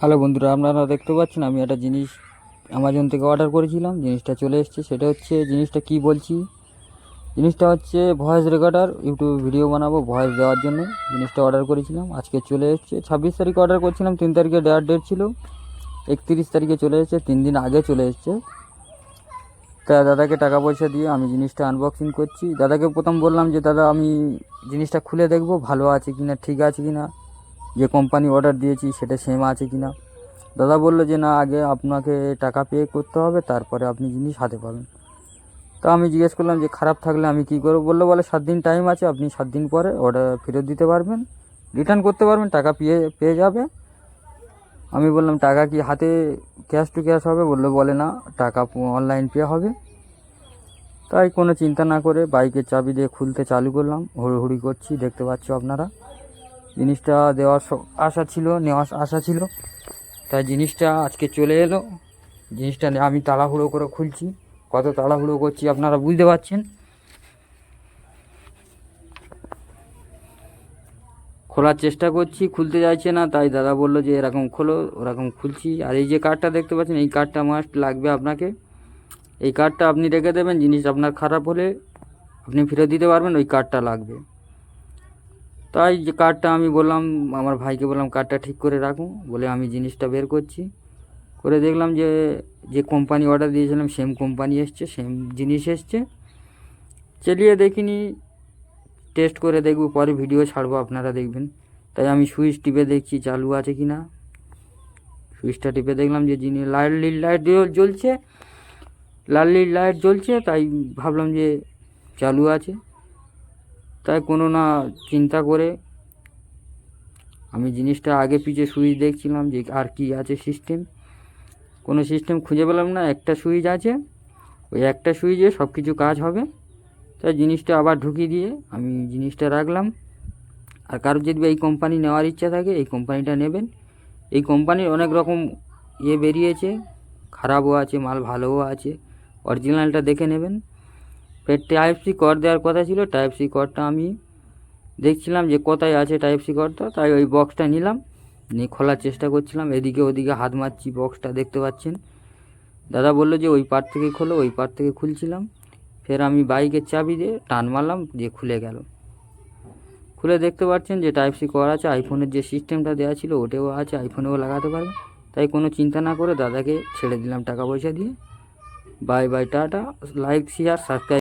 Hello বন্ধুরা, আপনারা দেখতে পাচ্ছেন আমি একটা জিনিস অ্যামাজন থেকে অর্ডার করেছিলাম। জিনিসটা চলে এসেছে। সেটা হচ্ছে, জিনিসটা কি বলছি, জিনিসটা হচ্ছে ভয়েস রেকর্ডার। ইউটিউবে ভিডিও বানাবো, ভয়েস দেওয়ার জন্য জিনিসটা অর্ডার করেছিলাম। আজকে চলে এসেছে। 26 তারিখে অর্ডার করছিলাম, 3 তারিখে দেওয়ার ডেট ছিল, 31 তারিখে চলে এসেছে, 3 দিন আগে চলে এসেছে। তা দাদাকে টাকা পয়সা দিয়ে আমি জিনিসটা আনবক্সিং করছি। দাদাকে প্রথম বললাম যে দাদা আমি জিনিসটা খুলে দেখব ভালো আছে কিনা, ঠিক আছে কিনা, যে কোম্পানি অর্ডার দিয়েছি সেটা সেম আছে কিনা। দাদা বললো যে না, আগে আপনাকে টাকা পে করতে হবে, তারপরে আপনি জিনিস হাতে পাবেন। তো আমি জিজ্ঞেস করলাম যে খারাপ থাকলে আমি কী করবো। বলে 7 দিন টাইম আছে, আপনি 7 দিন পরে অর্ডার ফেরত দিতে পারবেন, রিটার্ন করতে পারবেন, টাকা পেয়ে যাবে। আমি বললাম টাকা কি হাতে ক্যাশ টু ক্যাশ হবে? বলে না, টাকা অনলাইন পে হবে। তাই কোনো চিন্তা না করে বাইকের চাবি দিয়ে খুলতে চালু করলাম, হুড়োহুড়ি করছি, দেখতে পাচ্ছ আপনারা। জিনিসটা দেওয়ার নেওয়ার আশা ছিল, তাই জিনিসটা আজকে চলে এলো। জিনিসটা আমি তাড়াহুড়ো করে খুলছি, কত তাড়াহুড়ো করছি আপনারা বুঝতে পারছেন। খোলার চেষ্টা করছি, খুলতে চাইছে না। তাই দাদা বললো যে এরকম খোলো, ওরকম খুলছি। আর এই যে কার্ডটা দেখতে পাচ্ছেন, এই কার্ডটা মাস্ট লাগবে আপনাকে। এই কার্ডটা আপনি রেখে দেবেন, জিনিস আপনার খারাপ হলে আপনি ফেরত দিতে পারবেন, ওই কার্ডটা লাগবে। তাই যে কার্ডটা আমি বললাম, আমার ভাইকে বললাম কার্ডটা ঠিক করে রাখুন, বলে আমি জিনিসটা বের করছি। করে দেখলাম যে যে কোম্পানি অর্ডার দিয়েছিলাম সেম কোম্পানি এসছে, সেম জিনিস এসছে। চালিয়ে দেখিনি, টেস্ট করে দেখব, পরে ভিডিও ছাড়বো, আপনারা দেখবেন। তাই আমি সুইচ টিপে দেখছি চালু আছে কি না। সুইচটা টিপে দেখলাম যে লাইট জ্বলছে, লাইট জ্বলছে। তাই ভাবলাম যে চালু আছে। তাই কোনো না চিন্তা করে আমি জিনিসটা আগে পিছে সুইচ দেখছিলাম যে আর কি আছে সিস্টেম। কোনো সিস্টেম খুঁজে পেলাম না, একটা সুইচ আছে, ওই একটা সুইচে সব কিছু কাজ হবে। তাই জিনিসটা আবার ঢুকিয়ে দিয়ে আমি জিনিসটা রাখলাম। আর কারোর যদি এই কোম্পানি নেওয়ার ইচ্ছা থাকে, এই কোম্পানিটা নেবেন। এই কোম্পানির অনেক রকম বেরিয়েছে, খারাপও আছে, মাল ভালোও আছে। অরিজিনালটা দেখে নেবেন। ফের টাইপ সি কর্ড দেওয়ার কথা ছিল, টাইপ সি কর্ডটা আমি দেখছিলাম যে কোথায় আছে টাইপ সি কর্ডটা। তাই ওই বক্সটা নিলাম, নিয়ে খোলার চেষ্টা করছিলাম, এদিকে ওদিকে হাত মারছি, বক্সটা দেখতে পাচ্ছেন। দাদা বললো যে ওই পার্ট থেকে খোলো, ওই পার্ট থেকে খুলছিলাম। ফের আমি বাইকের চাবি দিয়ে টান মারলাম, দিয়ে খুলে গেল। খুলে দেখতে পাচ্ছেন যে টাইপ সি করা আছে, আইফোনের যে সিস্টেমটা দেওয়া ছিল ওটাও আছে, আইফোনেও লাগাতে পারবেন। তাই কোনো চিন্তা না করে দাদাকে ছেড়ে দিলাম টাকা পয়সা দিয়ে। Bye bye, tata. Like share subscribe.